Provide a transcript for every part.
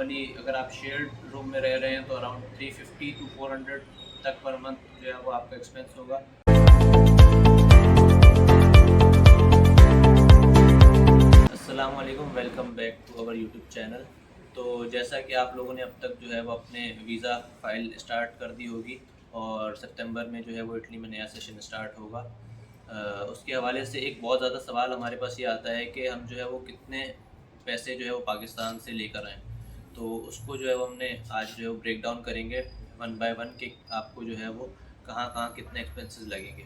Normally अगर आप shared room में रह रहे हैं तो अराउंड 350 टू 400 तक पर मंथ जो है वो आपका एक्सपेंस होगा। अस्सलाम वालेकुम, welcome back to our YouTube channel. तो जैसा कि आप लोगों ने अब तक जो है वो अपने वीज़ा फ़ाइल स्टार्ट कर दी होगी और सितंबर में जो है वो इटली में नया सेशन स्टार्ट होगा। उसके हवाले से एक बहुत ज़्यादा सवाल हमारे पास ये आता है कि हम जो है वो कितने पैसे जो है वो पाकिस्तान से लेकर आएँ। तो उसको जो है वो हमने आज जो है वो ब्रेक डाउन करेंगे वन बाय वन कि आपको जो है वो कहाँ-कहाँ कितने एक्सपेंसेस लगेंगे।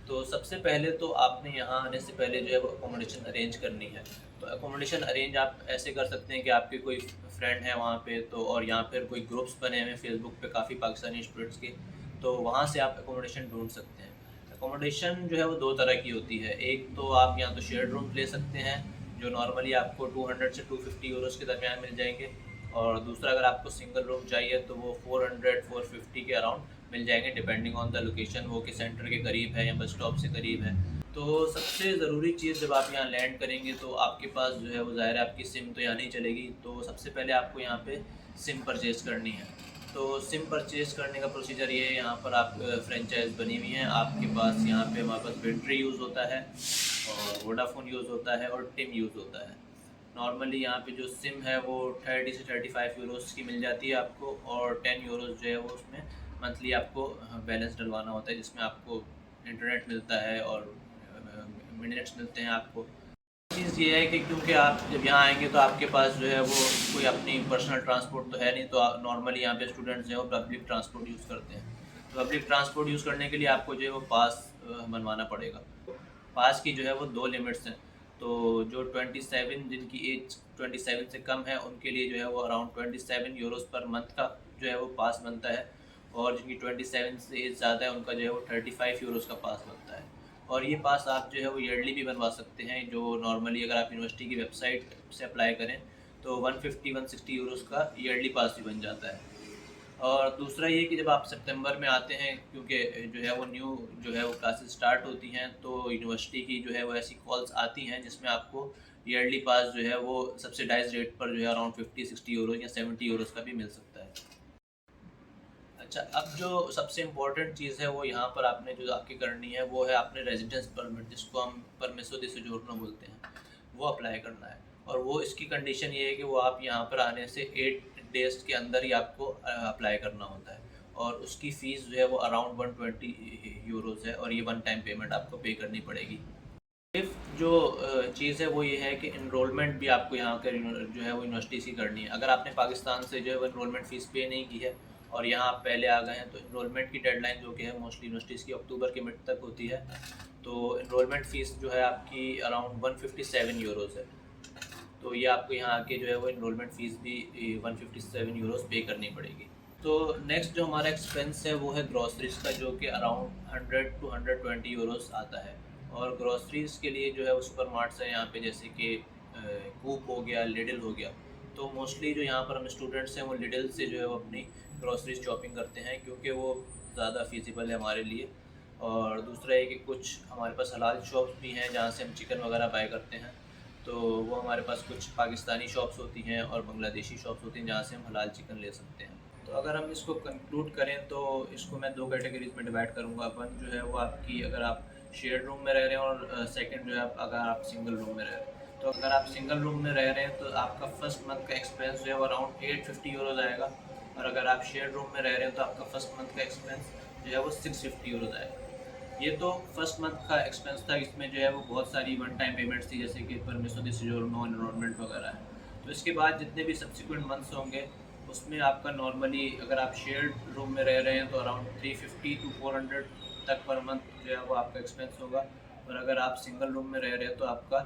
तो सबसे पहले तो आपने यहाँ आने से पहले जो है वो अकोमोडेशन अरेंज करनी है। तो अकोमोडेशन अरेंज आप ऐसे कर सकते हैं कि आपके कोई फ्रेंड है वहाँ पे तो और यहाँ पर कोई ग्रुप्स बने हुए हैं फेसबुक पे काफ़ी पाकिस्तानी स्टूडेंट्स के, तो वहाँ से आप अकोमोडेशन ढूँढ सकते हैं। अकोमोडेशन जो है वो 2 तरह की होती है। एक तो आप या तो शेयर्ड रूम ले सकते हैं, जो नॉर्मली आपको 200 से 250 यूरोज़ के दरमियान मिल जाएँगे, और दूसरा अगर आपको सिंगल रूम चाहिए तो वो 400-450 के अराउंड मिल जाएँगे डिपेंडिंग ऑन द लोकेशन, वो कि सेंटर के करीब है या बस स्टॉप से करीब है। तो सबसे ज़रूरी चीज़ जब आप यहाँ लैंड करेंगे तो आपके पास जो है वो ज़ाहिर है आपकी सिम तो यहाँ नहीं चलेगी, तो सबसे पहले आपको यहाँ पे सिम परचेज़ करनी है। तो सिम परचेज़ करने का प्रोसीजर ये है, यहाँ पर आप फ्रेंचाइज़ बनी हुई हैं आपके पास। यहाँ पे हमारे पास विंट्री यूज़ होता है और वोडाफ़ोन यूज़ होता है और टिम यूज़ होता है। नॉर्मली यहाँ पे जो सिम है वो 30 से 35 यूरोज़ की मिल जाती है आपको, और 10 यूरोज़ जो है वो उसमें मंथली आपको बैलेंस डलवाना होता है, जिसमें आपको इंटरनेट मिलता है और मिनट्स मिलते हैं आपको। चीज़ ये है कि क्योंकि आप जब यहाँ आएँगे तो आपके पास जो है वो कोई अपनी पर्सनल ट्रांसपोर्ट तो है नहीं, तो नॉर्मली यहाँ पे स्टूडेंट्स जो है वो पब्लिक ट्रांसपोर्ट यूज़ करते हैं। तो पब्लिक ट्रांसपोर्ट यूज़ करने के लिए आपको जो है वो पास बनवाना पड़ेगा। पास की जो है वो 2 लिमिट्स हैं। तो जो 27 जिनकी एज 27 से कम है उनके लिए जो है वो अराउंड 27 यूरोज़ पर मंथ का जो है वो पास बनता है, और जिनकी 27 से एज ज़्यादा है उनका जो है वो 35 यूरोज़ का पास बनता है। और ये पास आप जो है वो ईयरली भी बनवा सकते हैं, जो नॉर्मली अगर आप यूनिवर्सिटी की वेबसाइट से अप्लाई करें तो 150-160 यूरोज़ का ईयरली पास भी बन जाता है। और दूसरा ये कि जब आप सितंबर में आते हैं, क्योंकि जो है वो न्यू जो है वो क्लासेस स्टार्ट होती हैं, तो यूनिवर्सिटी की जो है वो ऐसी कॉल्स आती हैं जिसमें आपको ईयरली पास जो है वो सब्सिडाइज़ रेट पर जो है अराउंड 50-60 यूरोज़ या 70 यूरोज़ का भी मिल सकता है। अच्छा, अब जो सबसे इम्पोर्टेंट चीज़ है वो यहाँ पर आपने जो आपकी करनी है वो है आपने रेज़िडेंस परमिट, जिसको हम परमिसो डी सोजोर्नो बोलते हैं, वो अप्लाई करना है। और वो इसकी कंडीशन ये है कि वो आप यहाँ पर आने से 8 डेज़ के अंदर ही आपको अप्लाई करना होता है, और उसकी फ़ीस जो है वो अराउंड 120 यूरोज़ है, और ये वन टाइम पेमेंट आपको पे करनी पड़ेगी। फिफ्थ जो चीज़ है वो ये है कि एनरोलमेंट भी आपको यहाँ कर जो है वो यूनिवर्सिटी से करनी है। अगर आपने पाकिस्तान से जो है वो एनरोलमेंट फ़ीस पे नहीं की है और यहाँ आप पहले आ गए हैं, तो एनरोलमेंट की डेडलाइन जो कि है मोस्टली यूनिवर्सिटीज़ की अक्टूबर के मिड तक होती है। तो एनरोलमेंट फ़ीस जो है आपकी अराउंड 157 यूरोज़ है। तो ये आपको यहाँ आके जो है वो एनरोलमेंट फ़ीस भी 157 यूरोज़ पे करनी पड़ेगी। तो नेक्स्ट जो हमारा एक्सपेंस है वो है ग्रॉसरीज़ का, जो कि अराउंड 100 टू 120 यूरोज़ आता है। और ग्रॉसरीज़ के लिए जो है वो सुपरमार्ट्स हैं यहाँ पे, जैसे कि कूप हो गया, लिडिल हो गया। तो मोस्टली जो यहाँ पर हम स्टूडेंट्स हैं वो लिडिल से जो है वो अपनी ग्रॉसरीज़ शॉपिंग करते हैं, क्योंकि वो ज़्यादा फ़ीज़िबल है हमारे लिए। और दूसरा है कि कुछ हमारे पास हलाल शॉप्स भी हैं जहाँ से हम चिकन वगैरह बाय करते हैं। तो वो हमारे पास कुछ पाकिस्तानी शॉप्स होती हैं और बांग्लादेशी शॉप्स होती हैं जहाँ से हम हलाल चिकन ले सकते हैं। तो अगर हम इसको कंक्लूड करें तो इसको मैं 2 कैटेगरीज़ में डिवाइड करूँगा। वन जो है वो आपकी, अगर आप शेयर्ड रूम में रह रहे हैं, और सेकंड जो है अगर आप सिंगल रूम में रह रहे हैं। तो अगर आप सिंगल रूम में रह रहे हैं तो आपका फर्स्ट मंथ का एक्सपेंस जो है वो अराउंड 850 यूरोज़ आएगा, और अगर आप शेयर्ड रूम में रह रहे हैं तो आपका फर्स्ट मंथ का एक्सपेंस जो है वो 650 यूरोज़ आएगा। ये तो फर्स्ट मंथ का एक्सपेंस था, इसमें जो है वो बहुत सारी वन टाइम पेमेंट्स थी, जैसे कि परमिशन दी सोजोर्नो, एनरोलमेंट वगैरह है। तो इसके बाद जितने भी सब्सिक्वेंट मंथ्स होंगे उसमें आपका नॉर्मली अगर आप शेयर्ड रूम में रह रहे हैं तो अराउंड 350 टू 400 तक पर मंथ जो है वो आपका एक्सपेंस होगा, और अगर आप सिंगल रूम में रह रहे हैं तो आपका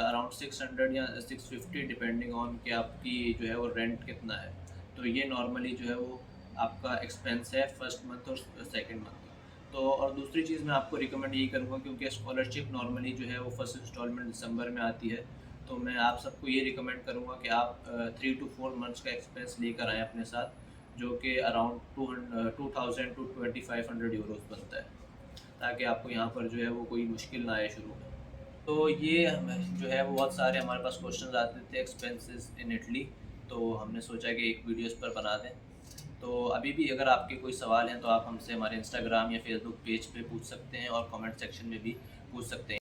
अराउंड 600 या 650 डिपेंडिंग ऑन कि आपकी जो है वो रेंट कितना है। तो ये नॉर्मली जो है वो आपका एक्सपेंस है फर्स्ट मंथ और सेकेंड मंथ। तो और दूसरी चीज़ मैं आपको रिकमेंड यही करूँगा, क्योंकि स्कॉलरशिप नॉर्मली जो है वो फर्स्ट इंस्टॉलमेंट दिसंबर में आती है, तो मैं आप सबको ये रिकमेंड करूँगा कि आप 3 टू 4 मंथ्स का एक्सपेंस लेकर आएँ अपने साथ, जो कि अराउंड 2000 टू 2500 यूरोज़ बनता है, ताकि आपको यहाँ पर जो है वो कोई मुश्किल ना आए शुरू में। तो ये जो है वो बहुत सारे हमारे पास क्वेश्चन आते थे एक्सपेंसेस इन इटली। तो हमने सोचा कि एक वीडियो इस पर बना दें। तो अभी भी अगर आपके कोई सवाल हैं तो आप हमसे हमारे इंस्टाग्राम या फेसबुक पेज पे पूछ सकते हैं और कमेंट सेक्शन में भी पूछ सकते हैं।